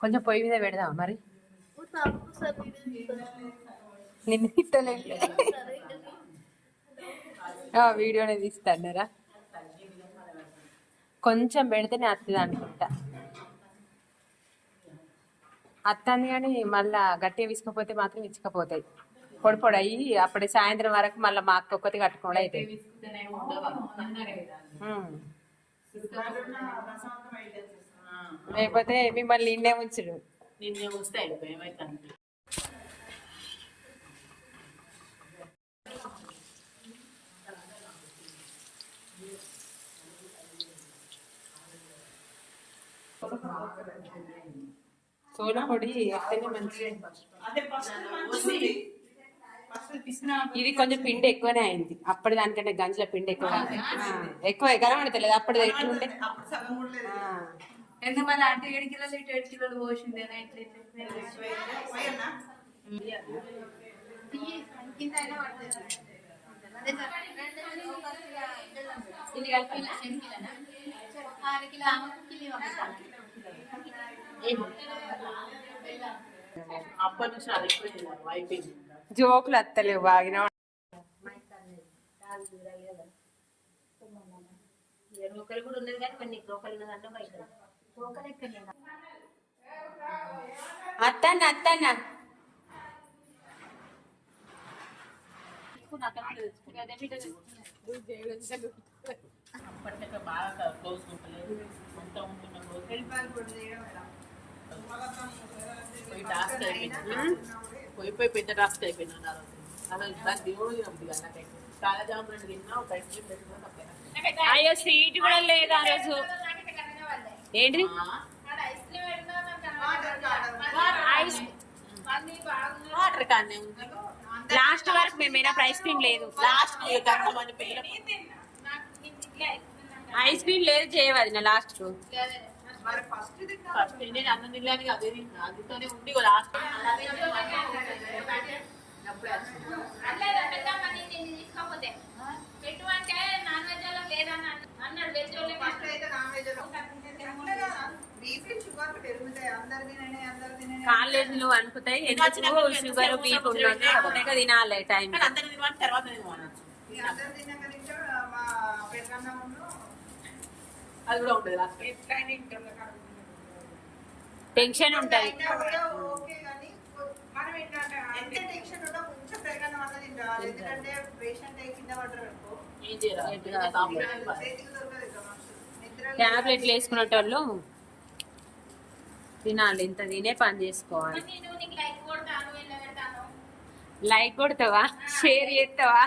కొంచెం పొయ్యి మీద పెడదాం మరి. నిన్ను తిట్టలే వీడియోనే తీస్తారా? కొంచెం పెడితేనే వస్తుంది అనుకుంటా. అత్తంది కానీ మళ్ళా గట్టిగా విసుకపోతే మాత్రం ఇచ్చకపోతాయి. పొడి పొడి అయ్యి అప్పుడే సాయంత్రం వరకు మళ్ళీ మా అక్క ఒక్కటి కట్టుకోవడం అవుతుంది. లేకపోతే మిమ్మల్ని నిన్నే ఉంచుడు. నిన్నే ఉంచితే అయిపోయి ఏమైతుంది. సోనా పొడి ఎక్కడనే మంచిగా. ఇది కొంచెం పిండి ఎక్కువనే అయింది. అప్పటి దానికంటే గంజల పిండి ఎక్కువ గలమడతలేదు. అప్పటి ఎట్లుండే ఎంతమంది అంటే 7 కిలోలు 7 కిలోలు పోసింది. అప్పటి నుంచి అయిపోయింది. జోకులు అత్తలేవు బాగిన. రోకలు కూడా ఉన్నది కానీ కొన్ని రోకలు ఉన్నదంటే బయట రోకలు ఎక్కడ అత్తన్న అత్తన్న అప్పటికే బాగా క్లోజ్ ఉంటలేదు. అంతా ఉంటున్న టాస్క్ అయిపోయింది. పోయి పెద్ద టాస్క్ అయిపోయింది. అసలు దాని దేవుడు తినబుద్ది కదా నాకైతే. కాలజాము 2 తిన్నా, ఒక ఐస్ క్రీమ్ పెట్టినా తప్పేనా. అయ్యో స్వీట్ కూడా లేదు ఆ రోజు. ఏంటి వాటర్ కానీ లాస్ట్ వరకు మేమైనా ఐస్ క్రీమ్ లేదు. లాస్ట్ ఐస్ క్రీమ్ లేదు చేయవది నా లాస్ట్ ఫస్ట్ నేను అన్నం తినలేని అదే అందుతోనే ఉండి లాస్ట్ కాలేజీలు అనుకుతాయి. ఎందుకు షుగర్ బీపీ ఉన్నది తినాలి టైం. తర్వాత అది కూడా ఉంటుంది లాస్ట్ టెన్షన్ ఉంటుంది. ట్యాబ్లెట్లు వేసుకునేటోళ్ళు తినాలి. ఇంత తినే పని చేసుకోవాలి. లైక్ కొడతావా? షేర్ చేస్తావా?